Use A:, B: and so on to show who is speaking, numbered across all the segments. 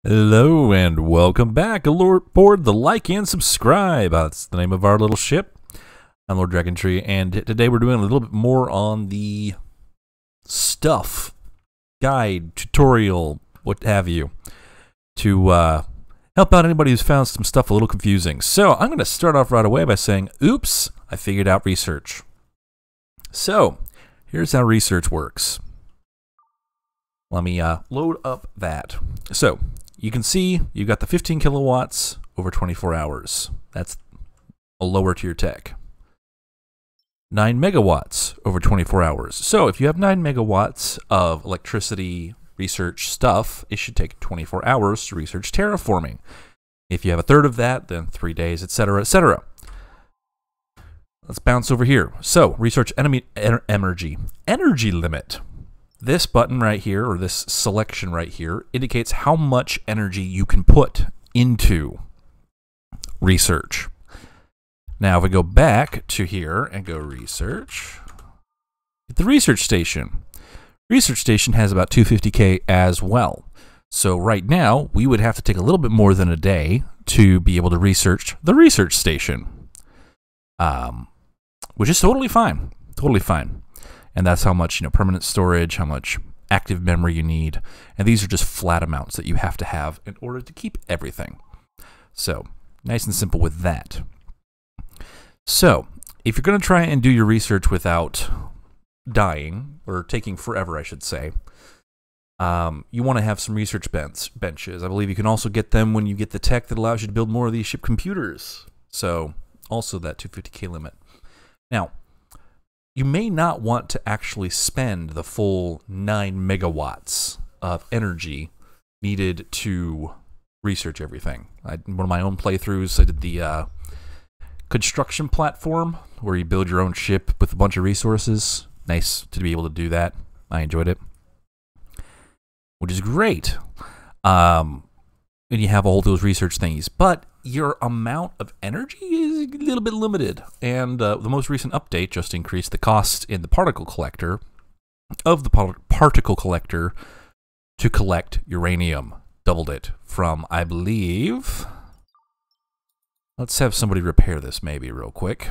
A: Hello and welcome back aboard the like and subscribe. That's the name of our little ship. I'm Lord Dragon Tree, and today we're doing a little bit more on the stuff, guide, tutorial, what have you, to help out anybody who's found some stuff a little confusing. So I'm going to start off right away by saying, oops, I figured out research. So here's how research works. Let me load up that. So you can see you've got the 15 kilowatts over 24 hours. That's a lower tier tech. 9 megawatts over 24 hours. So if you have 9 megawatts of electricity research stuff, it should take 24 hours to research terraforming. If you have a third of that, then 3 days, etc., etc. Let's bounce over here. So research energy limit. This button right here, or this selection right here, indicates how much energy you can put into research. Now, if we go back to here and go research, at the research station has about 250k as well. So right now, we would have to take a little bit more than a day to be able to research the research station, which is totally fine, totally fine. And that's how much, permanent storage, how much active memory you need. And these are just flat amounts that you have to have in order to keep everything. So, nice and simple with that. So, if you're going to try and do your research without dying, or taking forever, I should say, you want to have some research benches. I believe you can also get them when you get the tech that allows you to build more of these ship computers. So, also that 250k limit. Now, you may not want to actually spend the full 9 megawatts of energy needed to research everything. One of my own playthroughs, I did the construction platform, where you build your own ship with a bunch of resources. Nice to be able to do that. I enjoyed it, which is great. And you have all those research things, but your amount of energy is a little bit limited. And the most recent update just increased the cost in the particle collector of the particle collector to collect uranium. Doubled it from, I believe... Let's have somebody repair this maybe real quick.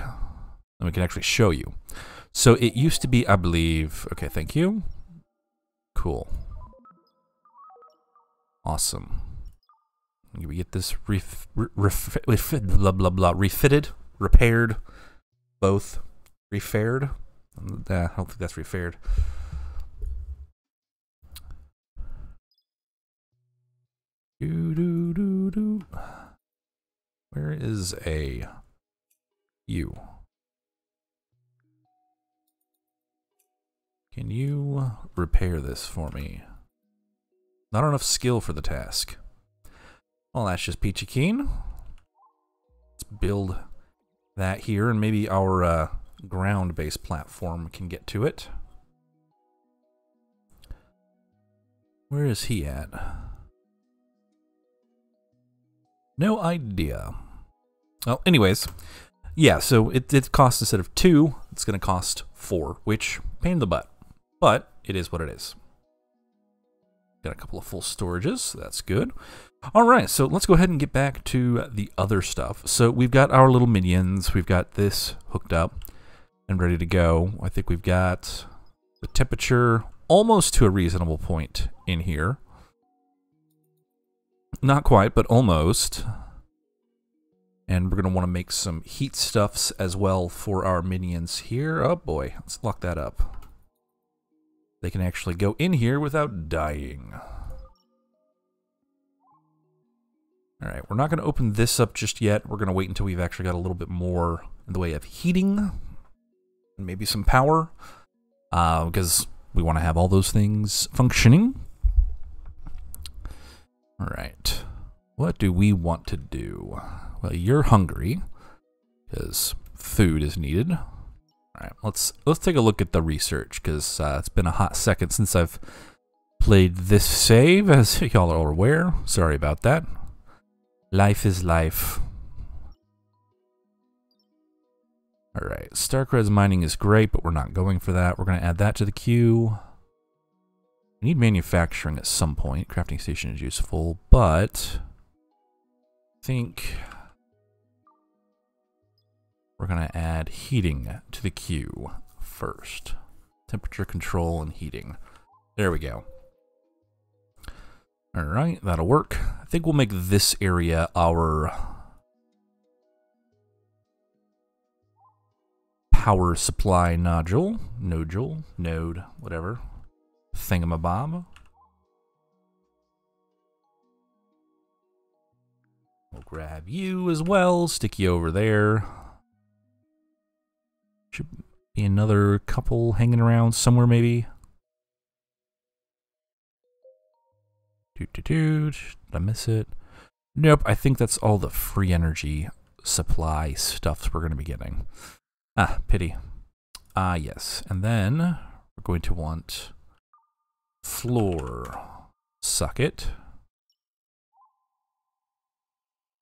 A: And we can actually show you. So it used to be, I believe... Okay, thank you. Cool. Awesome. We get this refitted, repaired, both refared. I don't think that's refared. Where is a you? Can you repair this for me? Not enough skill for the task. Well, that's just peachy keen. Let's build that here, and maybe our ground-based platform can get to it. Where is he at? No idea. Well, anyways, yeah, so it costs, instead of 2, it's going to cost 4, which, pain in the butt. But it is what it is. Got a couple of full storages, so that's good. Alright, so let's go ahead and get back to the other stuff. So we've got our little minions, we've got this hooked up and ready to go. I think we've got the temperature almost to a reasonable point in here. Not quite, but almost. And we're going to want to make some heat stuffs as well for our minions here. Oh boy, let's lock that up. They can actually go in here without dying. Alright, we're not going to open this up just yet. We're going to wait until we've actually got a little bit more in the way of heating. And maybe some power. Because we want to have all those things functioning. Alright. What do we want to do? Well, you're hungry. Because food is needed. Alright, let's take a look at the research. Because it's been a hot second since I've played this save, as y'all are aware. Sorry about that. Life is life. Alright, Starcred's mining is great, but we're not going for that. We're going to add that to the queue. We need manufacturing at some point. Crafting station is useful, but I think we're going to add heating to the queue first. Temperature control and heating. There we go. Alright, that'll work. I think we'll make this area our power supply node, whatever. Thingamabob. We'll grab you as well, stick you over there. Should be another couple hanging around somewhere, maybe. Did I miss it? Nope, I think that's all the free energy supply stuff we're going to be getting. Ah, pity. Ah, yes. And then we're going to want floor socket.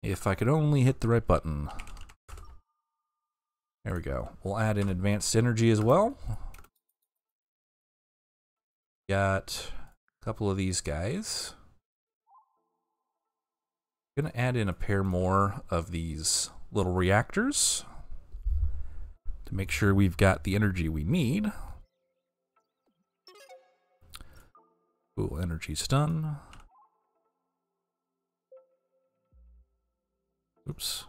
A: If I could only hit the right button. There we go. We'll add in advanced energy as well. Got a couple of these guys. Gonna add in a pair more of these little reactors to make sure we've got the energy we need. Cool, energy's done. Oops.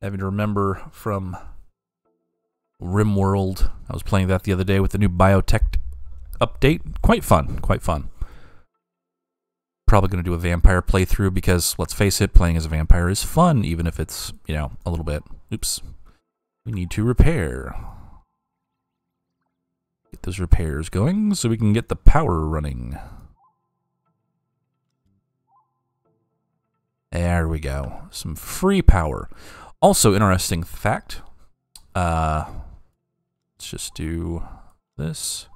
A: Having to remember from RimWorld, I was playing that the other day with the new biotech update. Quite fun, quite fun. Probably going to do a vampire playthrough because, let's face it, playing as a vampire is fun, even if it's, you know, a little bit. Oops. We need to repair. Get those repairs going so we can get the power running. There we go. Some free power. Also, interesting fact. Let's just do this.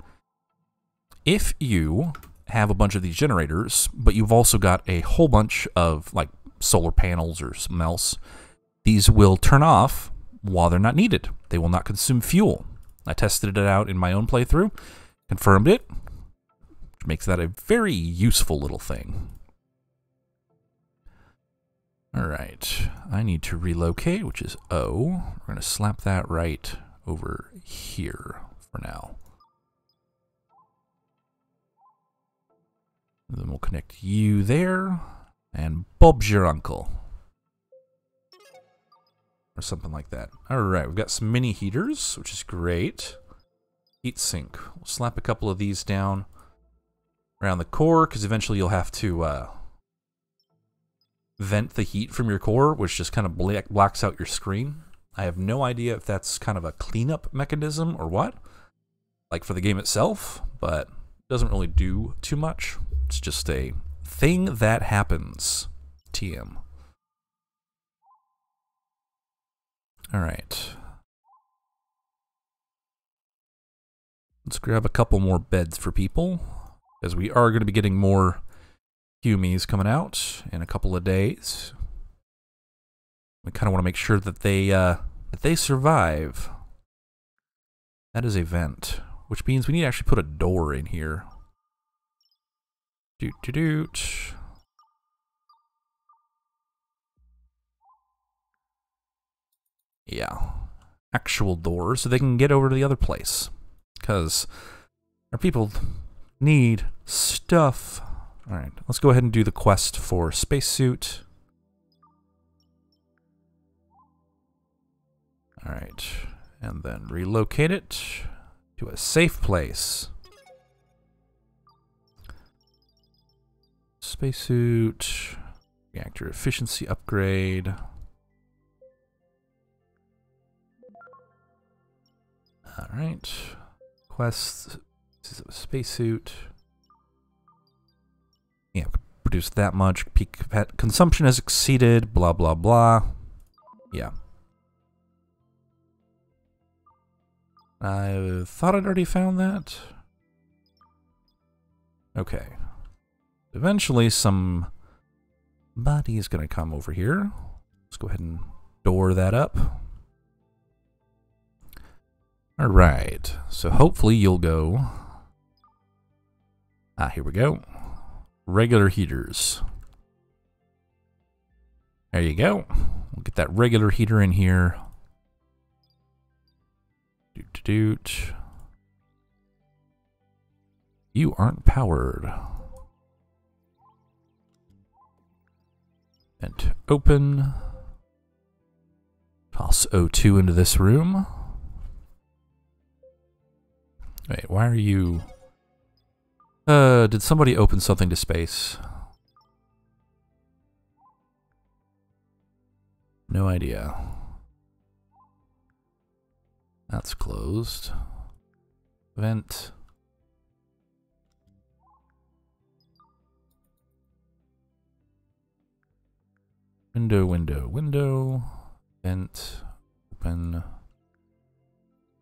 A: If you have a bunch of these generators, but you've also got a whole bunch of like solar panels or something else, these will turn off while they're not needed. They will not consume fuel. I tested it out in my own playthrough, confirmed it, which makes that a very useful little thing. Alright, I need to relocate, which is O. We're going to slap that right over here for now. Then we'll connect you there, and Bob's your uncle. Or something like that. Alright, we've got some mini heaters, which is great. Heat sink. We'll slap a couple of these down around the core, because eventually you'll have to vent the heat from your core, which just kind of blocks out your screen. I have no idea if that's kind of a cleanup mechanism or what, like for the game itself, but it doesn't really do too much. It's just a thing that happens. TM. Alright. Let's grab a couple more beds for people, as we are going to be getting more Humies coming out in a couple of days. We kind of want to make sure that they survive. That is a vent, which means we need to actually put a door in here. Doot doot doot. Yeah, actual door so they can get over to the other place, because our people need stuff. Alright, let's go ahead and do the quest for spacesuit. Alright, and then relocate it to a safe place. Spacesuit, reactor efficiency upgrade. Alright, quest, this is a spacesuit. Yeah, produce that much. Peak consumption has exceeded, blah, blah, blah. Yeah. I thought I'd already found that. Okay. Eventually, somebody is going to come over here. Let's go ahead and door that up. Alright, so hopefully you'll go... here we go. Regular heaters. There you go. We'll get that regular heater in here. Doot. You aren't powered. Vent open. Toss O2 into this room. Wait, why are you... did somebody open something to space? No idea. That's closed. Vent. Window. Vent. Open.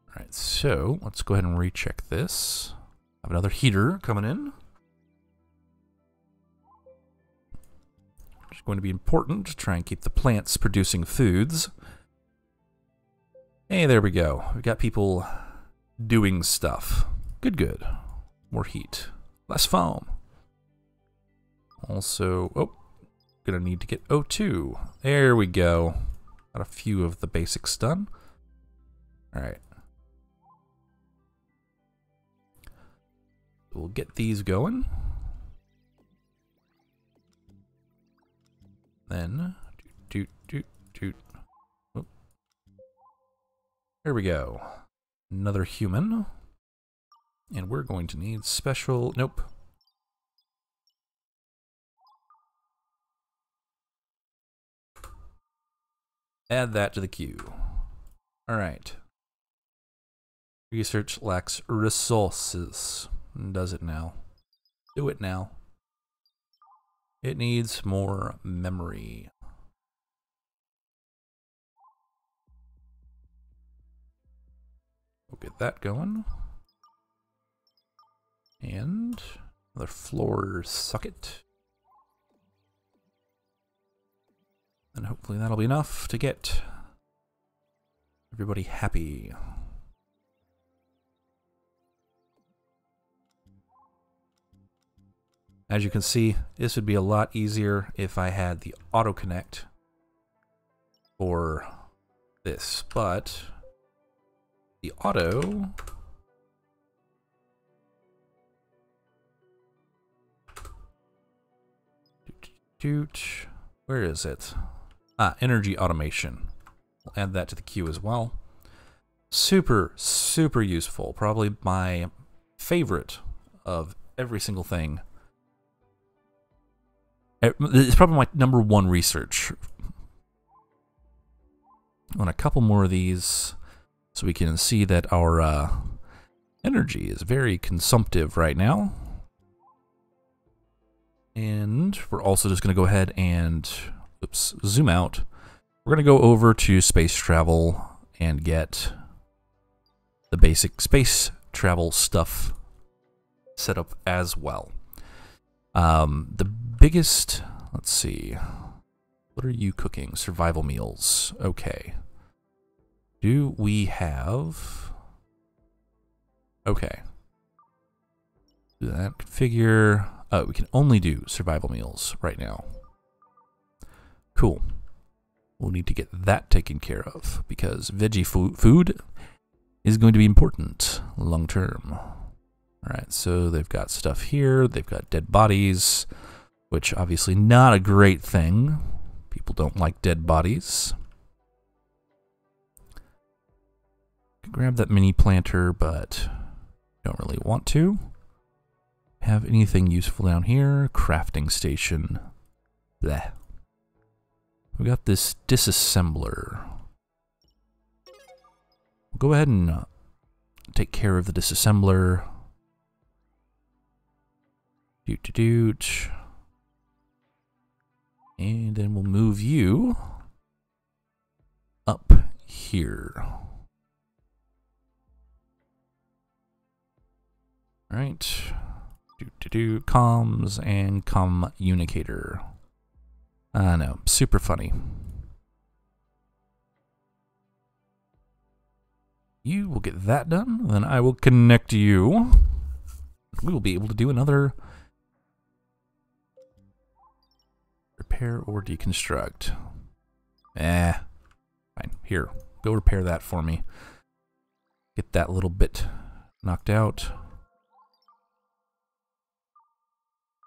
A: Alright, so let's go ahead and recheck this. Have another heater coming in. Which is going to be important to try and keep the plants producing foods. Hey, there we go. We've got people doing stuff. Good. More heat. Less foam. Also, gonna need to get O2. There we go. Got a few of the basics done. Alright. We'll get these going. Then, doot. Oh. There we go. Another human. And we're going to need special... Nope. Add that to the queue. Alright. Research lacks resources. Does it now? Do it now. It needs more memory. We'll get that going. And another floor socket. And hopefully that'll be enough to get everybody happy. As you can see, this would be a lot easier if I had the auto connect for this, but the auto where is it? Energy automation. We'll add that to the queue as well. Super useful. Probably my favorite of every single thing. It's probably my #1 research. On a couple more of these so we can see that our energy is very consumptive right now. And we're also just going to go ahead and zoom out. We're going to go over to space travel and get the basic space travel stuff set up as well. The biggest, let's see, what are you cooking? Survival meals. Okay. Do we have... Okay. Do that. Configure. Oh, we can only do survival meals right now. Cool. We'll need to get that taken care of because veggie food is going to be important long term. Alright, so they've got stuff here. They've got dead bodies, which obviously not a great thing. People don't like dead bodies. Grab that mini planter, but don't really want to. Have anything useful down here? Crafting station. Bleh. We got this disassembler. We'll go ahead and take care of the disassembler. Doot. And then we'll move you up here. Alright. Comms and communicator. I know, super funny. you will get that done. Then I will connect you. We will be able to do another repair or deconstruct. Fine. Here, go repair that for me. Get that little bit knocked out.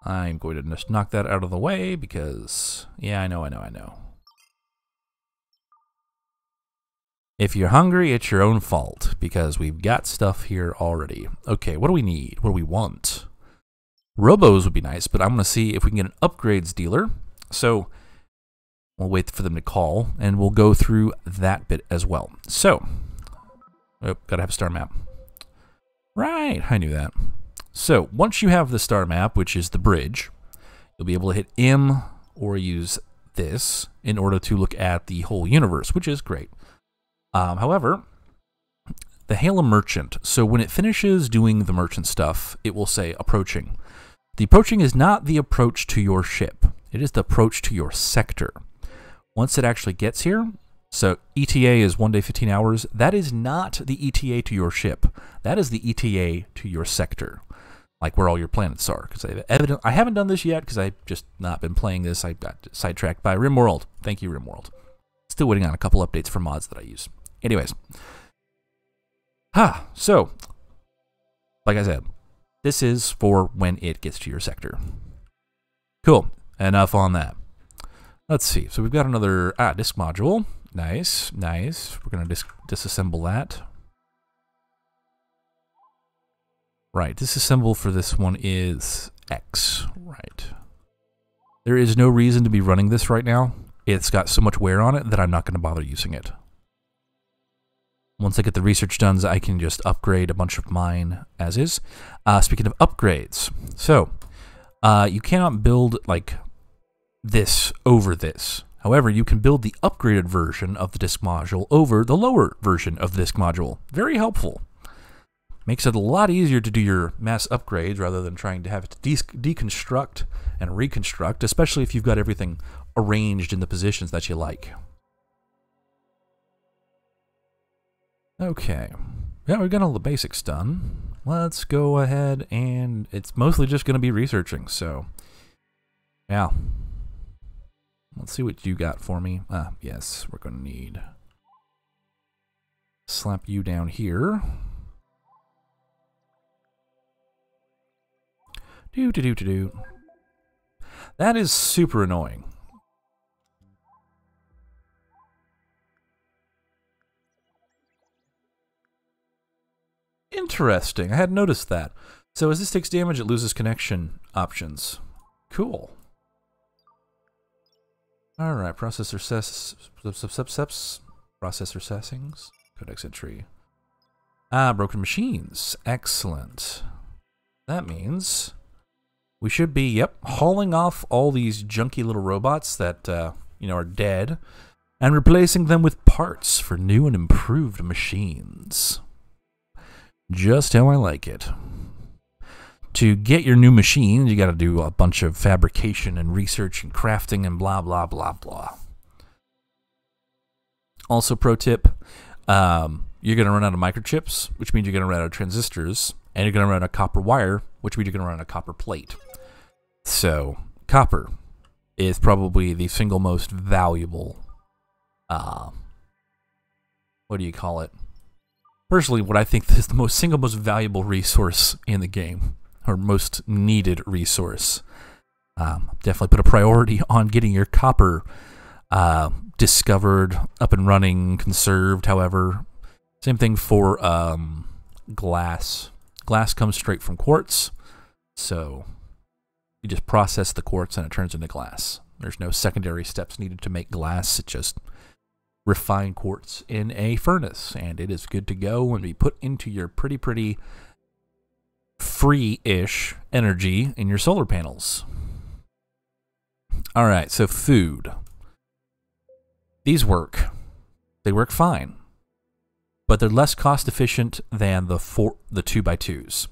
A: I'm going to just knock that out of the way because, yeah, I know. If you're hungry, it's your own fault because we've got stuff here already. Okay, what do we need? What do we want? Robos would be nice, but I'm going to see if we can get an upgrades dealer. So we'll wait for them to call, and we'll go through that bit as well. So, gotta have a star map. Right, I knew that. So, once you have the star map, which is the bridge, you'll be able to hit M or use this in order to look at the whole universe, which is great. However, the Halo Merchant, so when it finishes doing the merchant stuff, it will say approaching. The approaching is not the approach to your ship. It is the approach to your sector. Once it actually gets here, so ETA is 1 day, 15 hours, that is not the ETA to your ship. That is the ETA to your sector, like where all your planets are. Because I haven't done this yet because I've just not been playing this. I got sidetracked by RimWorld. Thank you, RimWorld. Still waiting on a couple updates for mods that I use. Anyways. So, like I said, this is for when it gets to your sector. Cool. Enough on that. Let's see. So we've got another disk module. Nice. We're going to disassemble that. Right. Disassemble for this one is X. Right. There is no reason to be running this right now. It's got so much wear on it that I'm not going to bother using it. Once I get the research done, I can just upgrade a bunch of mine as is. Speaking of upgrades, so you cannot build like this over this. However, you can build the upgraded version of the disk module over the lower version of the disk module. Very helpful. Makes it a lot easier to do your mass upgrades rather than trying to have to deconstruct and reconstruct, especially if you've got everything arranged in the positions that you like. Okay. Yeah, we've got all the basics done. Let's go ahead and it's mostly just going to be researching, so yeah. Let's see what you got for me. Yes, we're going to need slap you down here. That is super annoying. Interesting. I hadn't noticed that. So as this takes damage, it loses connection options. Cool. All right, processor processor settings, codex entry. Broken machines. Excellent. That means we should be, hauling off all these junky little robots that are dead, and replacing them with parts for new and improved machines. Just how I like it. To get your new machine, you got to do a bunch of fabrication and research and crafting and blah, blah, blah, blah. Also, pro tip, you're going to run out of microchips, which means you're going to run out of transistors, and you're going to run out of copper wire, which means you're going to run out of copper plate. So, copper is probably the single most valuable, what do you call it? Personally, what I think is the single most valuable resource in the game, or most needed resource. Definitely put a priority on getting your copper discovered, up and running, conserved, however. Same thing for glass. Glass comes straight from quartz, so you just process the quartz and it turns into glass. There's no secondary steps needed to make glass. It just refine quartz in a furnace, and it is good to go and be put into your pretty free-ish energy in your solar panels. All right, so food. These work. They work fine, but they're less cost efficient than the 2x2s.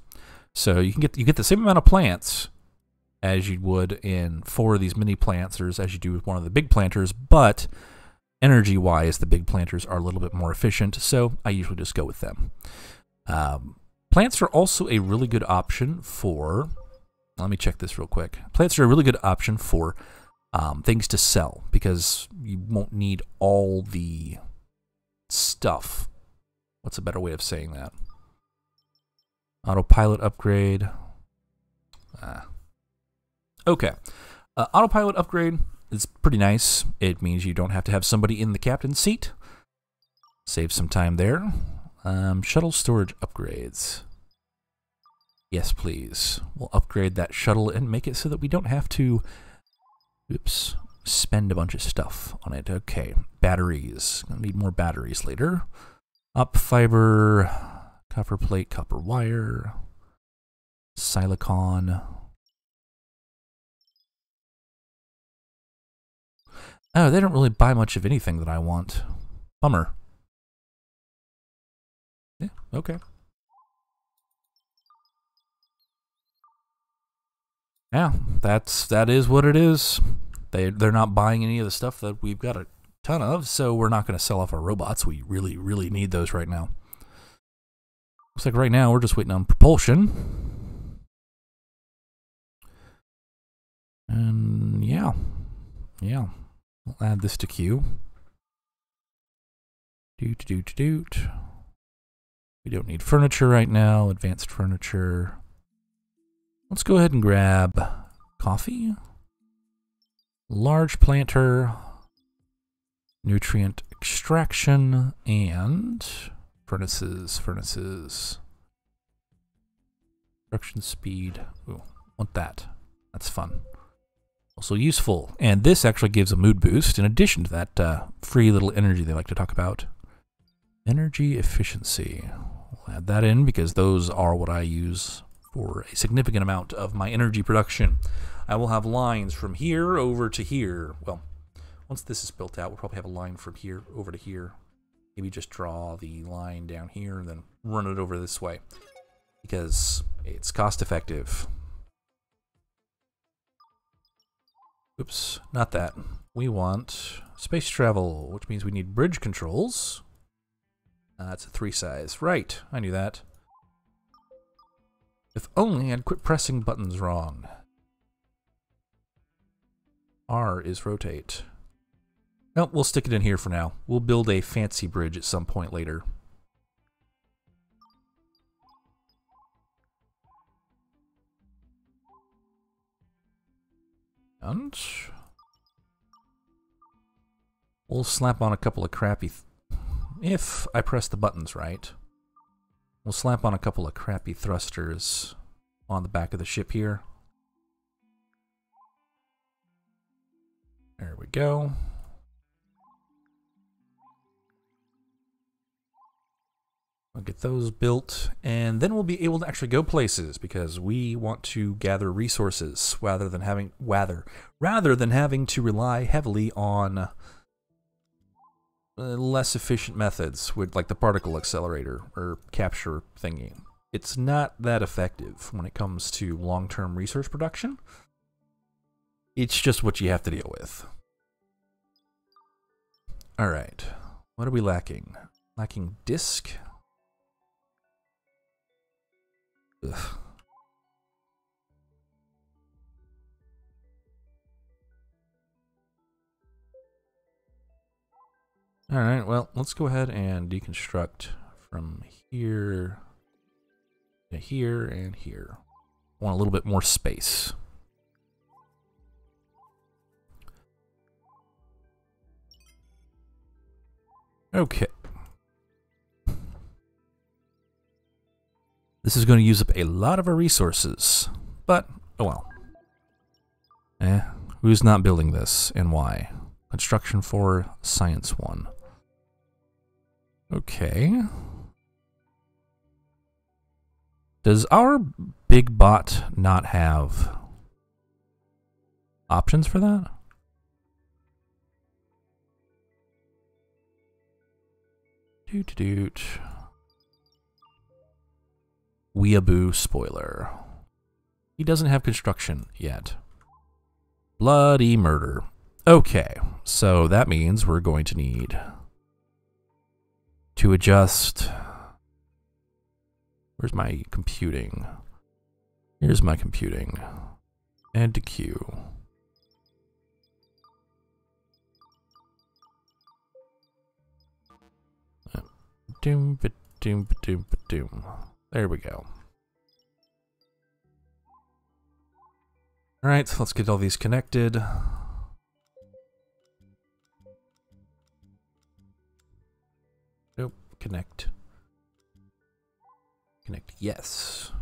A: So you get the same amount of plants as you would in 4 of these mini planters as you do with one of the big planters, but energy-wise, the big planters are a little bit more efficient, so I usually just go with them. Plants are also a really good option for... Let me check this real quick. Plants are a really good option for things to sell, because you won't need all the stuff. What's a better way of saying that? Autopilot upgrade. Okay. Autopilot upgrade is pretty nice. It means you don't have to have somebody in the captain's seat. Save some time there. Shuttle storage upgrades. Yes, please. We'll upgrade that shuttle and make it so that we don't have to, oops, spend a bunch of stuff on it. Okay, batteries. Gonna need more batteries later. Up fiber, copper plate, copper wire, silicon. Oh, they don't really buy much of anything that I want. Bummer. Yeah, okay. Yeah, that is what it is. They're not buying any of the stuff that we've got a ton of, so we're not going to sell off our robots. We really, really need those right now. Looks like right now we're just waiting on propulsion. And yeah. We'll add this to queue. Doot. We don't need furniture right now. Advanced furniture. Let's go ahead and grab coffee, large planter, nutrient extraction, and furnaces. Production speed. Ooh, want that. That's fun. Also useful. And this actually gives a mood boost in addition to that free little energy they like to talk about. Energy efficiency. We'll add that in because those are what I use for a significant amount of my energy production. I will have lines from here over to here. Well, once this is built out, we'll probably have a line from here over to here. Maybe just draw the line down here and then run it over this way, because it's cost effective. Oops, not that. We want space travel, which means we need bridge controls. That's a 3 size. Right, I knew that. If only I'd quit pressing buttons wrong. R is rotate. Nope, we'll stick it in here for now. We'll build a fancy bridge at some point later. And we'll slap on a couple of crappy... if I press the buttons right. We'll slap on a couple of crappy thrusters on the back of the ship here. There we go. I'll get those built, and then we'll be able to actually go places, because we want to gather resources rather than having to rely heavily on less efficient methods, with like the particle accelerator or capture thingy. It's not that effective when it comes to long-term resource production. It's just what you have to deal with. Alright, what are we lacking? Lacking disk? Ugh. Alright, well, let's go ahead and deconstruct from here to here and here. I want a little bit more space. Okay. This is going to use up a lot of our resources, but, oh well. Who's not building this and why? Construction 4, Science 1. Okay. Does our big bot not have options for that? Doot. Weeaboo spoiler. He doesn't have construction yet. Bloody murder. Okay, so that means we're going to need to adjust. Where's my computing? Here's my computing. Add to queue. Doom, ba doom, ba doom, ba doom. There we go. Alright, so let's get all these connected. Nope, connect. Connect, yes.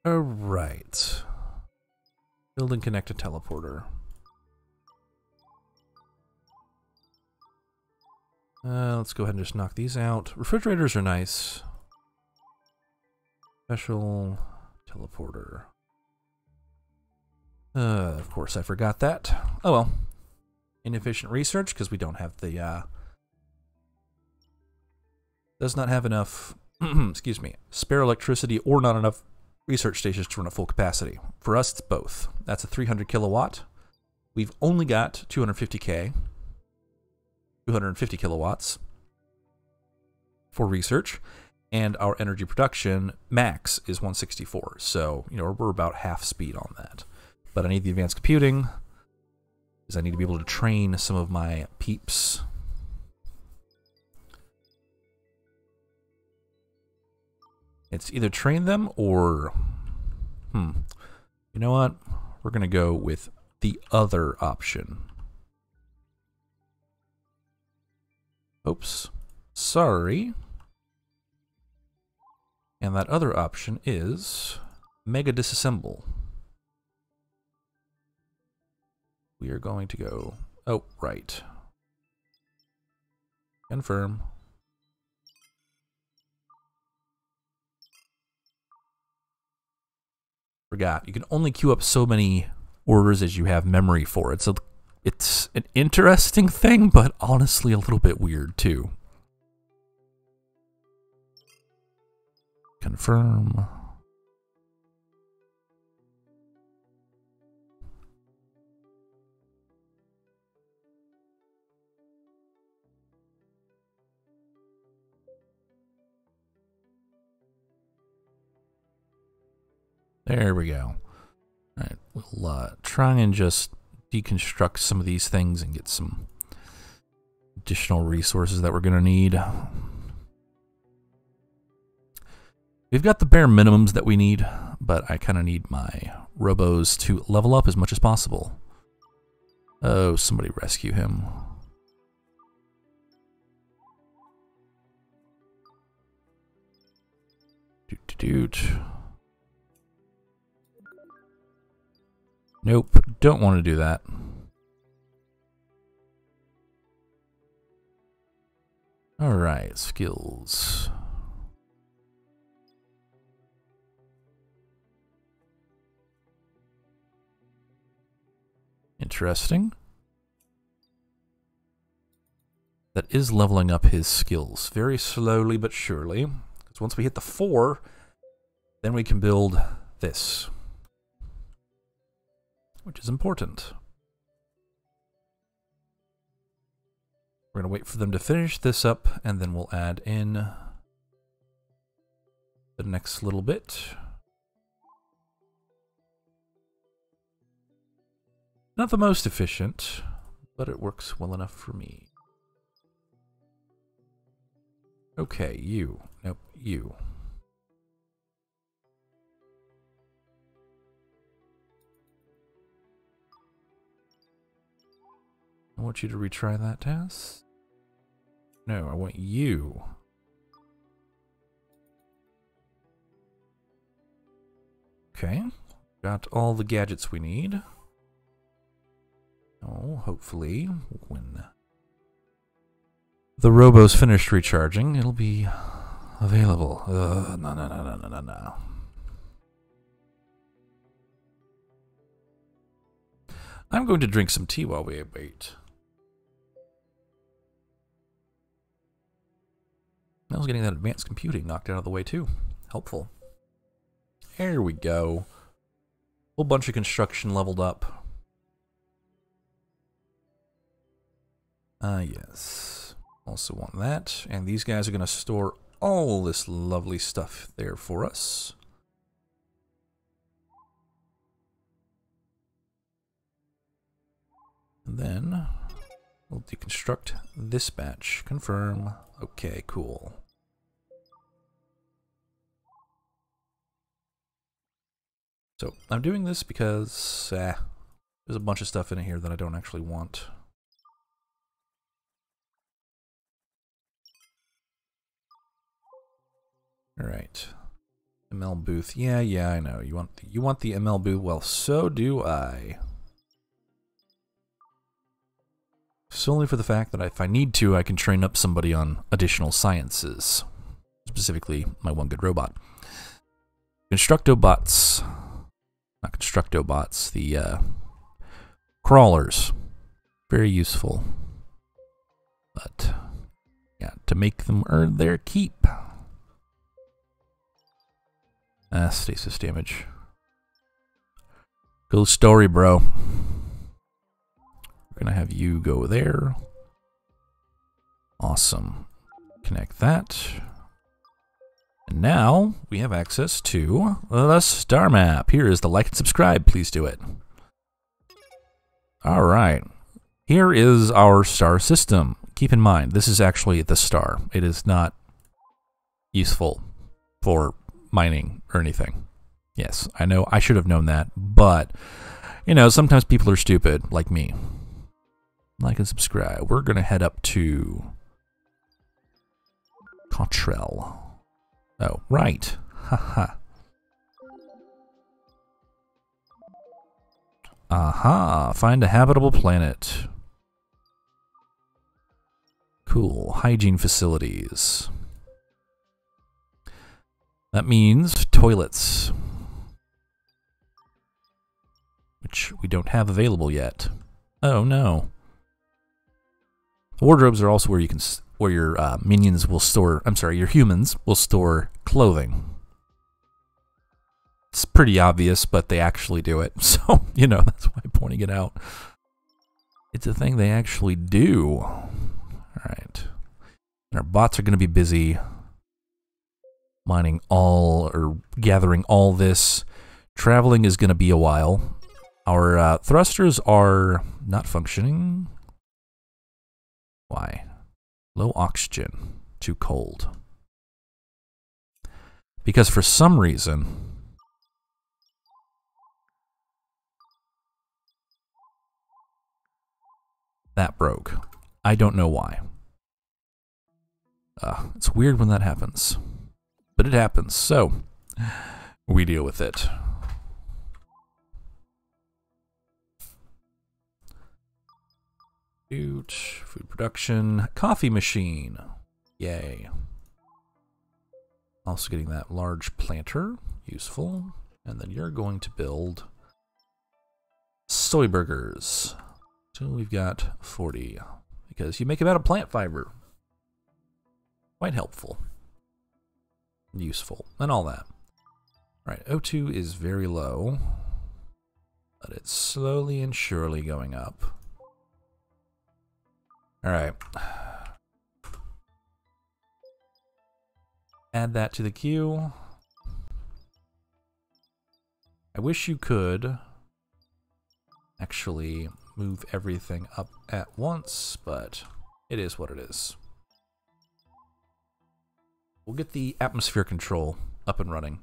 A: Alright. Build and connect a teleporter. Let's go ahead and just knock these out. Refrigerators are nice. Special teleporter. Of course I forgot that. Oh well. Inefficient research because we don't have the does not have enough excuse me, spare electricity or not enough research stations to run at full capacity. For us it's both. That's a 300 kilowatt. We've only got 250k. 250 kilowatts for research, and our energy production max is 164. So, you know, we're about half speed on that. But I need the advanced computing because I need to be able to train some of my peeps. It's either train them or, you know what? We're going to go with the other option. Oops, sorry. And that other option is mega disassemble. We are going to go, oh, right. Confirm. Forgot, you can only queue up so many orders as you have memory for. It's an interesting thing, but honestly a little bit weird too. Confirm. There we go. All right, we'll try and just deconstruct some of these things and get some additional resources that we're going to need. We've got the bare minimums that we need, but I kind of need my robos to level up as much as possible. Oh, somebody rescue him. Doot. Nope, don't want to do that. Alright, skills. Interesting. That is leveling up his skills very slowly but surely. Because once we hit the 4, then we can build this, which is important. We're going to wait for them to finish this up, and then we'll add in the next little bit. Not the most efficient, but it works well enough for me. Okay, you. Nope, you. I want you to retry that task. No, I want you. Okay, got all the gadgets we need. Oh, hopefully, when the robo's finished recharging, it'll be available. No. I'm going to drink some tea while we wait. I was getting that advanced computing knocked out of the way too. Helpful. There we go. Whole bunch of construction leveled up. Yes. Also want that. And these guys are going to store all this lovely stuff there for us. And then we'll deconstruct this batch. Confirm. Okay, cool. So I'm doing this because there's a bunch of stuff in here that I don't actually want. All right, ML booth. Yeah, I know. You want the ML booth. Well, so do I. Solely for the fact that if I need to, I can train up somebody on additional sciences. Specifically, my one good robot. Constructobots. Not Constructobots, the crawlers. Very useful. But, yeah, to make them earn their keep. Stasis damage. Cool story, bro. We're gonna have you go there. Awesome. Connect that. And now we have access to the star map. Here is the like and subscribe. Please do it. All right. Here is our star system. Keep in mind, this is actually the star. It is not useful for mining or anything. Yes, I know I should have known that, but, you know, sometimes people are stupid, like me. Like and subscribe. We're going to head up to Cottrell. Oh, right. Haha. Aha, find a habitable planet. Cool, hygiene facilities. That means toilets, which we don't have available yet. Oh no. Wardrobes are also where you can, where your minions will store. I'm sorry, your humans will store clothing. It's pretty obvious, but they actually do it. So, you know, that's why I'm pointing it out. It's a thing they actually do. All right. And our bots are going to be busy mining all, or gathering all this. Traveling is going to be a while. Our thrusters are not functioning. Why? Low oxygen. Too cold. Because for some reason, that broke. I don't know why. It's weird when that happens. But it happens, so we deal with it. Food production. Coffee machine. Yay. Also getting that large planter. Useful. And then you're going to build soy burgers. So we've got 40. Because you make them out of plant fiber. Quite helpful. Useful. And all that. Alright, O2 is very low. But it's slowly and surely going up. Alright. Add that to the queue. I wish you could actually move everything up at once, but it is what it is. We'll get the atmosphere control up and running.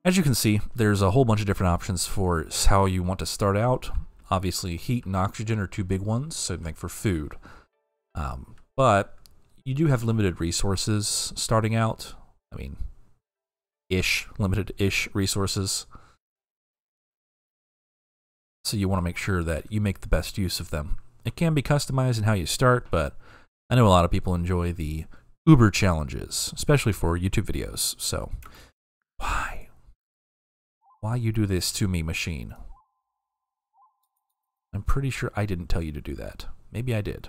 A: As you can see, there's a whole bunch of different options for how you want to start out. Obviously, heat and oxygen are two big ones, same thing for food. But you do have limited resources starting out. I mean, limited-ish resources. So you want to make sure that you make the best use of them. It can be customized in how you start, but I know a lot of people enjoy the Uber challenges, especially for YouTube videos. So, why? Why you do this to me, machine? I'm pretty sure I didn't tell you to do that. Maybe I did.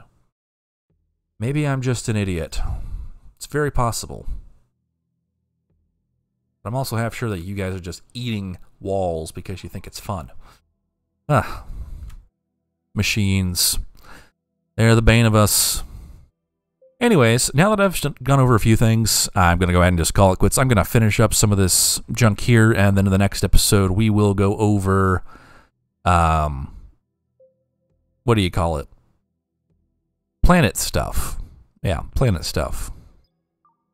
A: Maybe I'm just an idiot. It's very possible. But I'm also half sure that you guys are just eating walls because you think it's fun. Ah. Machines. They're the bane of us. Anyways, now that I've gone over a few things, I'm going to go ahead and just call it quits. I'm going to finish up some of this junk here, and then in the next episode, we will go over, what do you call it? Planet stuff. Yeah, planet stuff.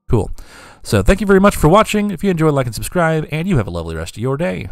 A: Cool. So thank you very much for watching. If you enjoyed, like and subscribe, and you have a lovely rest of your day.